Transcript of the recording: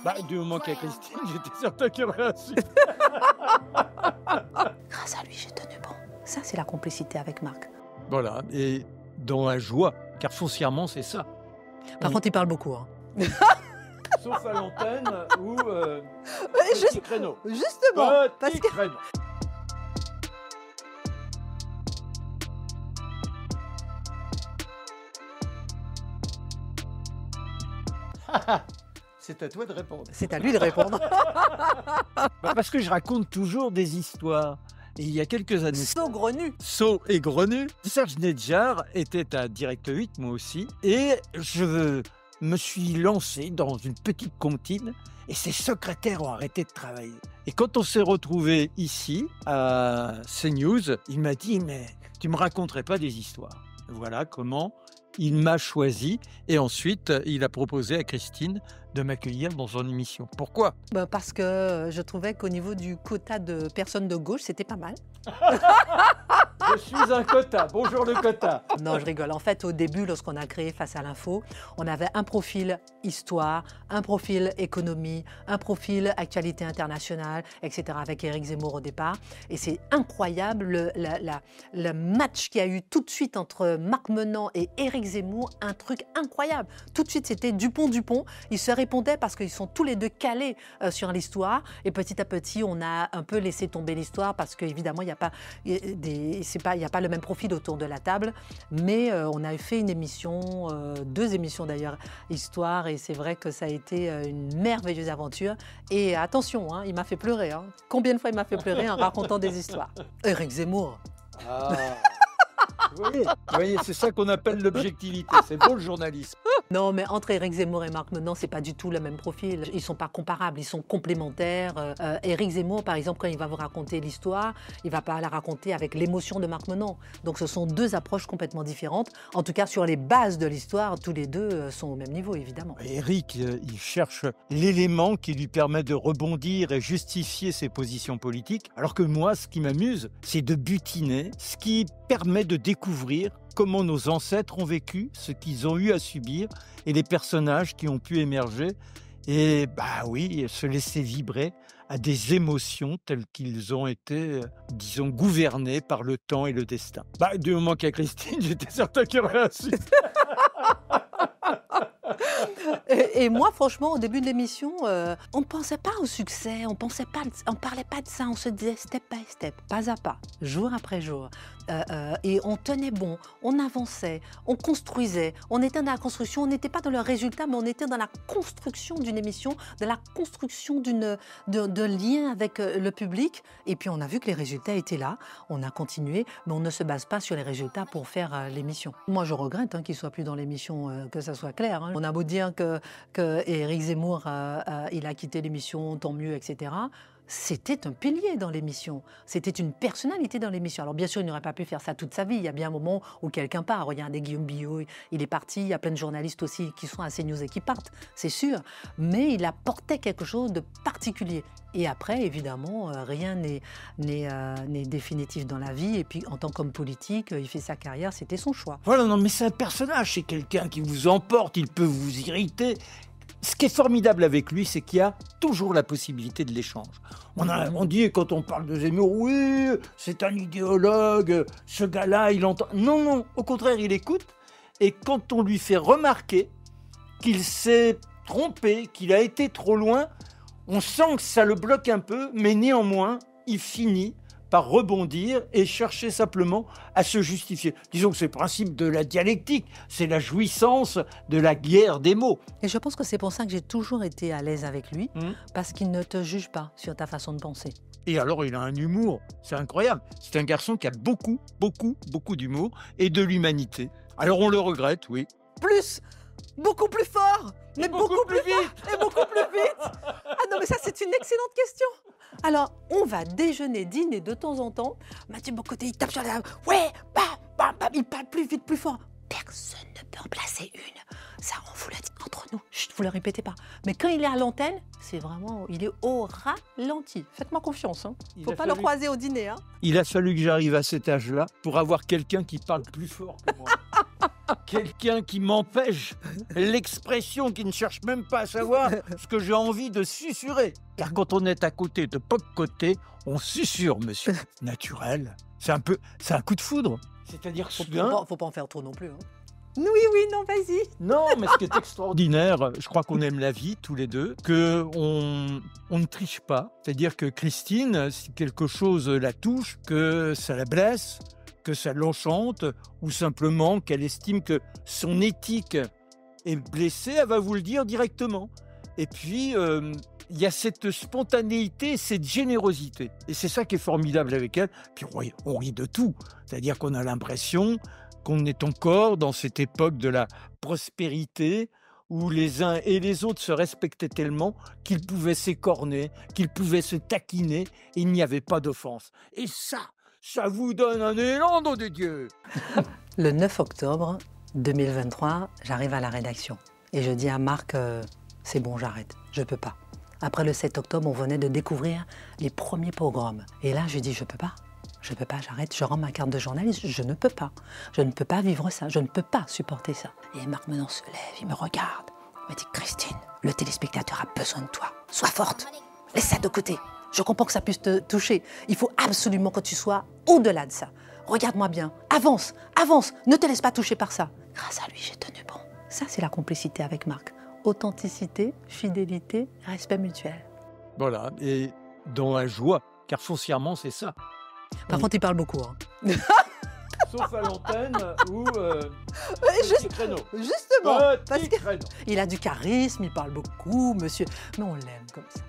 Bah, du moment qu'il y a Christine, j'étais certain qu'il y aurait un succès. Grâce à lui, j'ai tenu bon. Ça, c'est la complicité avec Marc. Voilà, et dans la joie, car foncièrement, c'est ça. Par contre, il parle beaucoup. Hein. Sauf à l'antenne ou juste- petit créneau. Justement, parce Petit que... créneau. C'est à toi de répondre. C'est à lui de répondre. Bah, parce que je raconte toujours des histoires. Et il y a quelques années, Saugrenu. Sot et Grenu, Serge Nedjar était à Direct 8, moi aussi, et je me suis lancé dans une petite comptine, et ses secrétaires ont arrêté de travailler. Et quand on s'est retrouvés ici, à CNews, il m'a dit « Mais tu me raconterais pas des histoires ?» Voilà comment il m'a choisi, et ensuite, il a proposé à Christine de m'accueillir dans son émission. Pourquoi ? Parce que je trouvais qu'au niveau du quota de personnes de gauche, c'était pas mal. Je suis un quota. Bonjour le quota. Non, je rigole. En fait, au début, lorsqu'on a créé Face à l'info, on avait un profil histoire, un profil économie, un profil actualité internationale, etc. avec Éric Zemmour au départ. Et c'est incroyable le match qu'il y a eu tout de suite entre Marc Menant et Éric Zemmour. Un truc incroyable. Tout de suite, c'était Dupont-Dupont. Ils se répondaient parce qu'ils sont tous les deux calés sur l'histoire. Et petit à petit, on a un peu laissé tomber l'histoire parce qu'évidemment, il n'y a pas il y a pas le même profil autour de la table, mais on a fait une émission, 2 émissions d'ailleurs, histoire, et c'est vrai que ça a été une merveilleuse aventure. Et attention, hein, il m'a fait pleurer. Hein. Combien de fois il m'a fait pleurer en racontant des histoires. Éric Zemmour. Ah. Vous voyez, c'est ça qu'on appelle l'objectivité. C'est beau le journalisme. Non, mais entre Éric Zemmour et Marc Menant, c'est pas du tout le même profil. Ils sont pas comparables, ils sont complémentaires. Éric Zemmour, par exemple, quand il va vous raconter l'histoire, il va pas la raconter avec l'émotion de Marc Menant. Donc ce sont 2 approches complètement différentes. En tout cas, sur les bases de l'histoire, tous les 2 sont au même niveau, évidemment. Éric, il cherche l'élément qui lui permet de rebondir et justifier ses positions politiques, alors que moi, ce qui m'amuse, c'est de butiner, ce qui permet de découvrir comment nos ancêtres ont vécu, ce qu'ils ont eu à subir et les personnages qui ont pu émerger et, bah oui, se laisser vibrer à des émotions telles qu'ils ont été, disons, gouvernés par le temps et le destin. Bah, du moment qu'il y a Christine, j'étais certain qu'il y aurait un succès. Et moi, franchement, au début de l'émission, on ne pensait pas au succès, on parlait pas de ça, on se disait step by step, pas à pas, jour après jour. Et on tenait bon, on avançait, on construisait, on était dans la construction, on n'était pas dans le résultat, mais on était dans la construction d'une émission, de la construction de liens avec le public. Et puis on a vu que les résultats étaient là, on a continué, mais on ne se base pas sur les résultats pour faire l'émission. Moi, je regrette qu'il ne soit plus dans l'émission, que ça soit clair. Hein. On a beau dire que Éric Zemmour, il a quitté l'émission, tant mieux, etc. C'était un pilier dans l'émission. C'était une personnalité dans l'émission. Alors bien sûr, il n'aurait pas pu faire ça toute sa vie. Il y a bien un moment où quelqu'un part. Regardez Guillaume Billaud, il est parti. Il y a plein de journalistes aussi qui sont à CNews et qui partent, c'est sûr. Mais il apportait quelque chose de particulier. Et après, évidemment, rien n'est définitif dans la vie. Et puis, en tant qu'homme politique, il fait sa carrière, c'était son choix. Voilà, non, mais c'est un personnage, c'est quelqu'un qui vous emporte, il peut vous irriter. Ce qui est formidable avec lui, c'est qu'il y a toujours la possibilité de l'échange. On dit, quand on parle de Zemmour, oui, c'est un idéologue, ce gars-là, il entend... Non, non, au contraire, il écoute. Et quand on lui fait remarquer qu'il s'est trompé, qu'il a été trop loin, on sent que ça le bloque un peu, mais néanmoins, il finit par rebondir et chercher simplement à se justifier. Disons que c'est le principe de la dialectique, c'est la jouissance de la guerre des mots. Et je pense que c'est pour ça que j'ai toujours été à l'aise avec lui, parce qu'il ne te juge pas sur ta façon de penser. Et alors, il a un humour, c'est incroyable. C'est un garçon qui a beaucoup, beaucoup, beaucoup d'humour et de l'humanité. Alors, on le regrette, oui. Plus, beaucoup plus fort, mais beaucoup plus vite. et beaucoup plus vite. Ah non, mais ça, c'est une excellente question. Alors, on va déjeuner, dîner de temps en temps. Mathieu Bocoté, il tape sur la... Ouais, bam, bam, bam, il parle plus vite, plus fort. Personne ne peut en placer une. Ça, on vous le dit entre nous. Chut, vous le répétez pas. Mais quand il est à l'antenne, c'est vraiment... Il est au ralenti. Faites-moi confiance. Hein. Faut pas le croiser au dîner. Hein. Il a fallu que j'arrive à cet âge-là pour avoir quelqu'un qui parle plus fort que moi. Quelqu'un qui m'empêche l'expression, qui ne cherche même pas à savoir ce que j'ai envie de susurrer. Car quand on est à côté de Poc-Côté, on susurre, monsieur. Naturel. C'est un coup de foudre. C'est-à-dire soudain... Faut pas en faire trop non plus. Hein. Oui, non, vas-y. Non, mais ce qui est extraordinaire, je crois qu'on aime la vie tous les deux, qu'on ne triche pas. C'est-à-dire que Christine, si quelque chose la touche, que ça la blesse, que ça l'enchante, ou simplement qu'elle estime que son éthique est blessée, elle va vous le dire directement. Et puis, il y a cette spontanéité, cette générosité. Et c'est ça qui est formidable avec elle. Puis on rit de tout. C'est-à-dire qu'on a l'impression qu'on est encore dans cette époque de la prospérité où les uns et les autres se respectaient tellement qu'ils pouvaient s'écorner, qu'ils pouvaient se taquiner, et il n'y avait pas d'offense. Et ça vous donne un élan, nom de Dieu. Le 9 octobre 2023, j'arrive à la rédaction et je dis à Marc, c'est bon, j'arrête, je peux pas. Après le 7 octobre, on venait de découvrir les premiers pogroms. Et là, je dis, je peux pas, j'arrête, je rends ma carte de journaliste, je ne peux pas. Je ne peux pas vivre ça, je ne peux pas supporter ça. Et Marc Menon se lève, il me regarde, il me dit, Christine, le téléspectateur a besoin de toi, sois forte, laisse ça de côté. Je comprends que ça puisse te toucher. Il faut absolument que tu sois au-delà de ça. Regarde-moi bien, avance, ne te laisse pas toucher par ça. Grâce à lui, j'ai tenu bon. Ça, c'est la complicité avec Marc. Authenticité, fidélité, respect mutuel. Voilà, et dans la joie, car foncièrement, c'est ça. Par contre, il parle beaucoup. Hein. Sauf à l'antenne ou créneau. Justement, parce Petit créneau. qu'il a du charisme, il parle beaucoup, monsieur. Mais on l'aime comme ça.